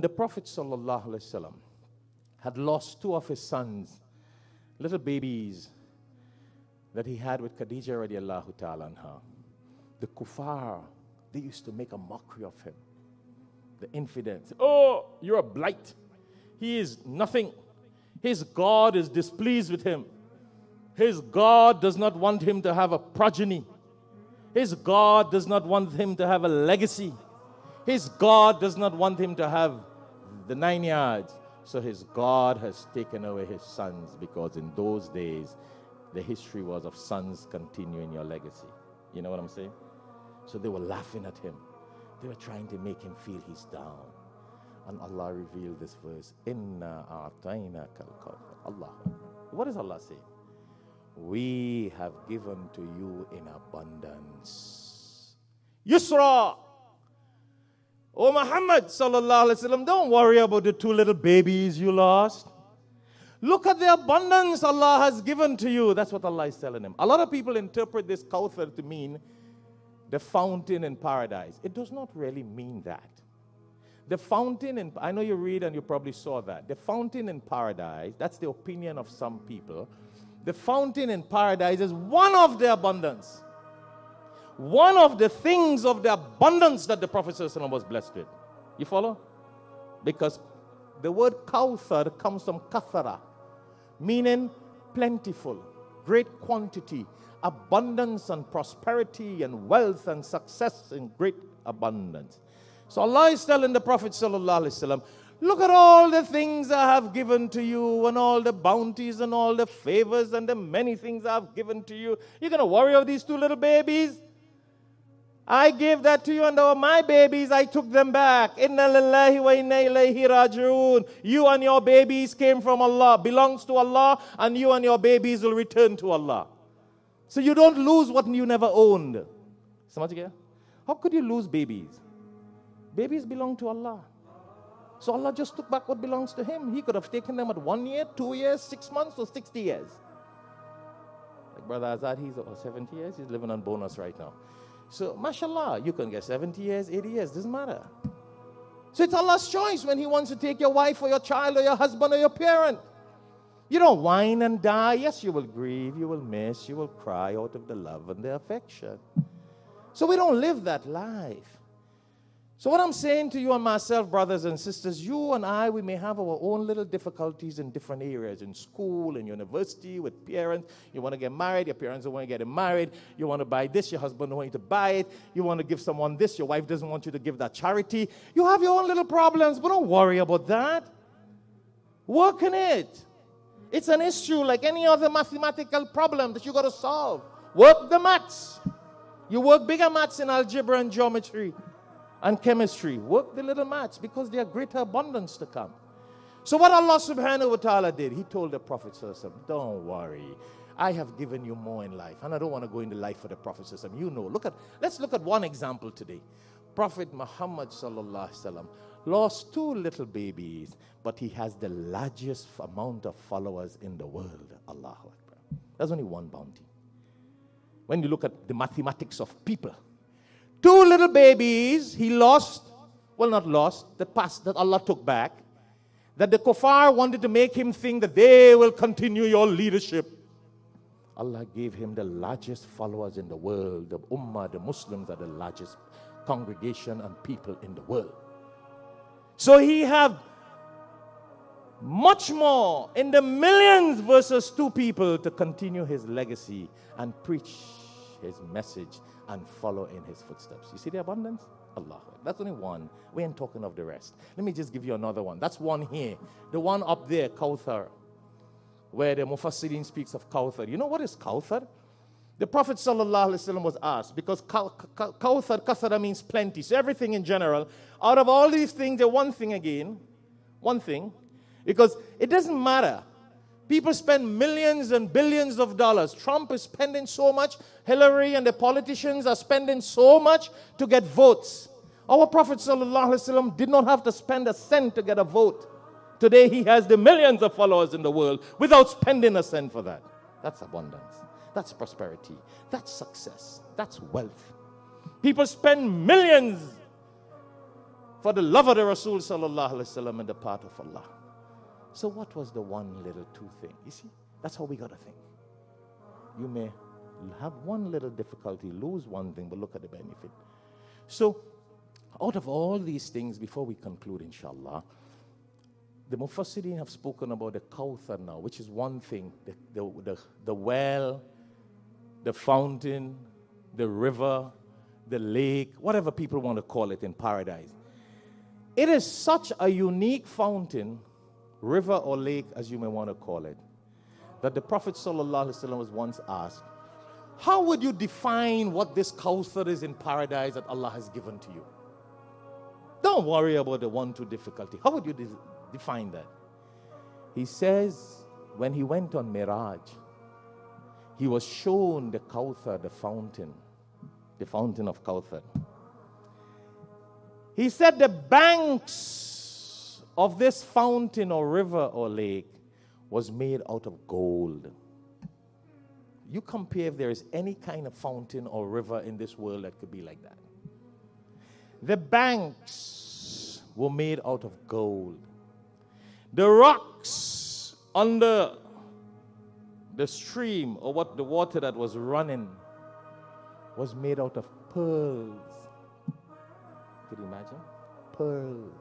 The Prophet ﷺ had lost two of his sons, little babies that he had with Khadija radiallahu ta'ala anha. The kuffar, they used to make a mockery of him. The infidels, oh, you're a blight. He is nothing. His God is displeased with him. His God does not want him to have a progeny. His God does not want him to have a legacy. His God does not want him to have the 9 yards. So his God has taken away his sons, because in those days, the history was of sons continuing your legacy. You know what I'm saying? So they were laughing at him. They were trying to make him feel he's down. And Allah revealed this verse, Inna a'tainaka al-kawthar. Allah. What does Allah say? We have given to you in abundance. Yusra. Oh Muhammad sallallahu alaihi wasallam, don't worry about the two little babies you lost. Look at the abundance Allah has given to you. That's what Allah is telling him. A lot of people interpret this Kawthar to mean the fountain in paradise. It does not really mean that. The fountain in, I know you read and you probably saw that. The fountain in paradise, that's the opinion of some people. The fountain in paradise is one of the abundance. One of the things of the abundance that the Prophet ﷺ was blessed with. You follow? Because the word Kawthar comes from kathara, meaning plentiful, great quantity, abundance and prosperity and wealth and success in great abundance. So Allah is telling the Prophet ﷺ, look at all the things I have given to you, and all the bounties and all the favors and the many things I have given to you. You're going to worry about these two little babies? I gave that to you, and they were my babies. I took them back. Inna lillahi wa inna ilayhi raji'un. You and your babies came from Allah, belongs to Allah, and you and your babies will return to Allah. So you don't lose what you never owned. How could you lose babies? Babies belong to Allah. So Allah just took back what belongs to Him. He could have taken them at 1 year, 2 years, 6 months, or 60 years. Like Brother Azad, he's 70 years. He's living on bonus right now. So, mashallah, you can get 70 years, 80 years, doesn't matter. So it's Allah's choice when He wants to take your wife or your child or your husband or your parent. You don't whine and die. Yes, you will grieve, you will miss, you will cry out of the love and the affection. So we don't live that life. So what I'm saying to you and myself, brothers and sisters, you and I, we may have our own little difficulties in different areas, in school, in university, with parents. You want to get married, your parents don't want to get married. You want to buy this, your husband don't want you to buy it. You want to give someone this, your wife doesn't want you to give that charity. You have your own little problems, but don't worry about that. Work on it. It's an issue like any other mathematical problem that you got to solve. Work the maths. You work bigger maths in algebra and geometry and chemistry. Work the little maths, because there are greater abundance to come. So what Allah subhanahu wa ta'ala did, He told the Prophet sallallahu alaihi wasallam, don't worry, I have given you more in life. And I don't want to go into life for the Prophet sallallahu alaihi wasallam. You know, let's look at one example today. Prophet Muhammad sallallahu alaihi wasallam lost two little babies, but he has the largest amount of followers in the world. Allahu Akbar. There's only one bounty. When you look at the mathematics of people, two little babies he lost, well, not lost, that Allah took back, that the kuffar wanted to make him think that they will continue your leadership. Allah gave him the largest followers in the world. The Ummah, the Muslims, are the largest congregation and people in the world. So he had much more, in the millions versus two people, to continue his legacy and preach his message and follow in his footsteps. You see the abundance? Allah. That's only one. We ain't talking of the rest. Let me just give you another one. That's one here. The one up there, Kawthar, where the Mufassirin speaks of Kawthar. You know what is Kawthar? The Prophet ﷺ was asked, because Kawthar, kathara means plenty. So everything in general. Out of all these things, the one thing, because it doesn't matter. People spend millions and billions of dollars. Trump is spending so much. Hillary and the politicians are spending so much to get votes. Our Prophet ﷺ did not have to spend a cent to get a vote. Today he has the millions of followers in the world without spending a cent for that. That's abundance. That's prosperity. That's success. That's wealth. People spend millions for the love of the Rasul sallallahu alaihi wasallam and the path of Allah. So what was the one little two thing? You see, that's how we got to think. You may have one little difficulty, lose one thing, but look at the benefit. So out of all these things, before we conclude, inshallah, the Mufassirin have spoken about the Kawthar now, which is one thing, the well, the fountain, the river, the lake, whatever people want to call it in paradise. It is such a unique fountain, river or lake, as you may want to call it, that the Prophet ﷺ was once asked, how would you define what this Kawthar is in paradise that Allah has given to you? Don't worry about the one, two difficulty. How would you define that? He says, when he went on Miraj, he was shown the Kawthar, the fountain of Kawthar. He said the banks of this fountain or river or lake was made out of gold. You compare if there is any kind of fountain or river in this world that could be like that. The banks were made out of gold. The rocks under the stream or the water that was running was made out of pearls. Could you imagine? Pearls.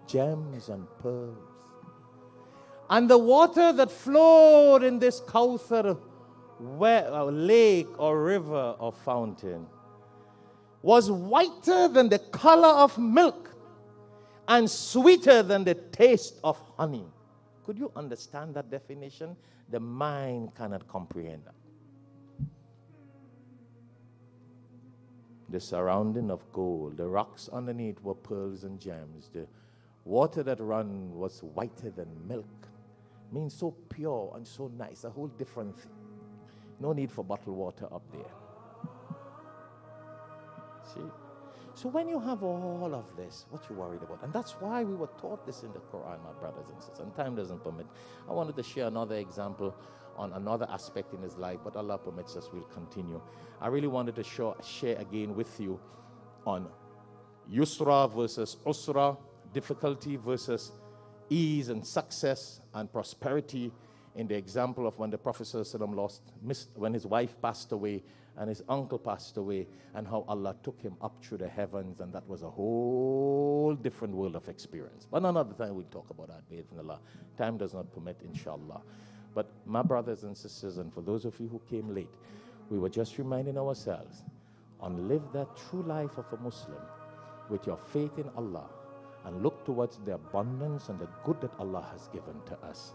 Gems and pearls. And the water that flowed in this Kawthar lake or river or fountain was whiter than the color of milk and sweeter than the taste of honey. Could you understand that definition? The mind cannot comprehend that. The surrounding of gold, the rocks underneath were pearls and gems. The water that ran was whiter than milk. Means so pure and so nice, a whole different thing. No need for bottled water up there. See? So when you have all of this, what you worried about? And that's why we were taught this in the Quran, my brothers and sisters. And time doesn't permit. I wanted to share another example on another aspect in his life, but Allah permits us, we'll continue. I really wanted to share again with you on Yusra versus Usra, difficulty versus ease and success and prosperity, in the example of when the Prophet ﷺ when his wife passed away and his uncle passed away, and how Allah took him up through the heavens, and that was a whole different world of experience. But another time we'll talk about that, bi'idhnillah. Time does not permit, inshallah. But my brothers and sisters, and for those of you who came late, we were just reminding ourselves on live that true life of a Muslim with your faith in Allah, and look towards the abundance and the good that Allah has given to us.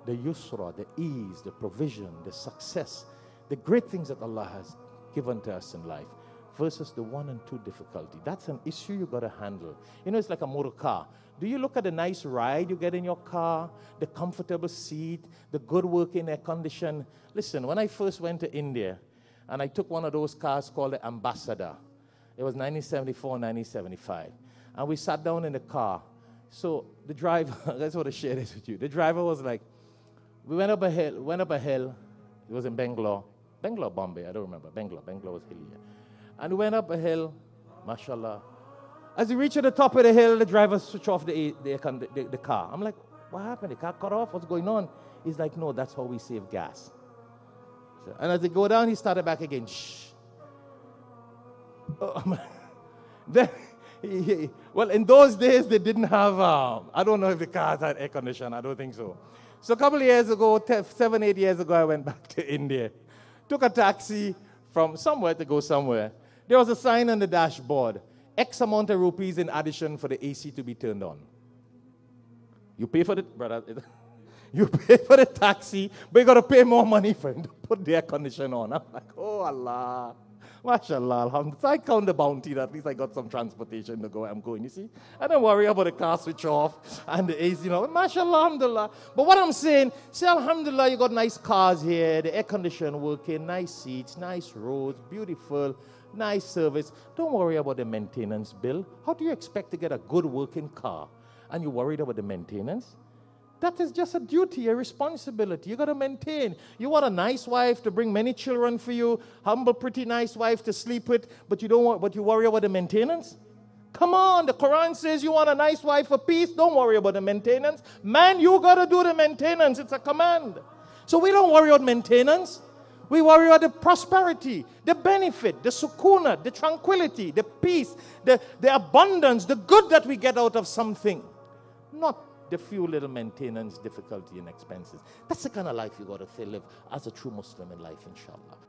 The yusra, the ease, the provision, the success, the great things that Allah has given to us in life, versus the one and two difficulty. That's an issue you got to handle. You know, it's like a motor car. Do you look at the nice ride you get in your car, the comfortable seat, the good working air condition? Listen, when I first went to India, and I took one of those cars called the Ambassador, it was 1974, 1975, and we sat down in the car. So the driver, I just want to share this with you. The driver was like, we went up a hill. It was in Bangalore, Bombay, I don't remember. Bangalore was hilly. And we went up a hill, mashallah. As we reached the top of the hill, the driver switched off the car. I'm like, what happened? The car cut off? What's going on? He's like, no, that's how we save gas. So, and as they go down, he started back again. Shh. Then, well, in those days, they didn't have, I don't know if the cars had air conditioning. I don't think so. So a couple of years ago, 7, 8 years ago, I went back to India. Took a taxi from somewhere to go somewhere. There was a sign on the dashboard, X amount of rupees in addition for the AC to be turned on. You pay for the, brother, you pay for the taxi, but you got to pay more money for him to put the air conditioner on. I'm like, oh Allah. MashaAllah, alhamdulillah. So I count the bounty that at least I got some transportation to go where I'm going, you see. I don't worry about the car switch off and the AC, you know. MashaAllah, alhamdulillah. But what I'm saying, say alhamdulillah, you got nice cars here, the air condition working, nice seats, nice roads, beautiful, nice service. Don't worry about the maintenance bill. How do you expect to get a good working car and you're worried about the maintenance? That is just a duty, a responsibility. You got to maintain. You want a nice wife to bring many children for you, humble, pretty nice wife to sleep with, but you don't want, but you worry about the maintenance? Come on, the Quran says you want a nice wife for peace, don't worry about the maintenance. Man, you got to do the maintenance. It's a command. So we don't worry about maintenance. We worry about the prosperity, the benefit, the sukuna, the tranquility, the peace, the abundance, the good that we get out of something. Not the few little maintenance, difficulty, and expenses. That's the kind of life you got to live as a true Muslim in life, inshallah.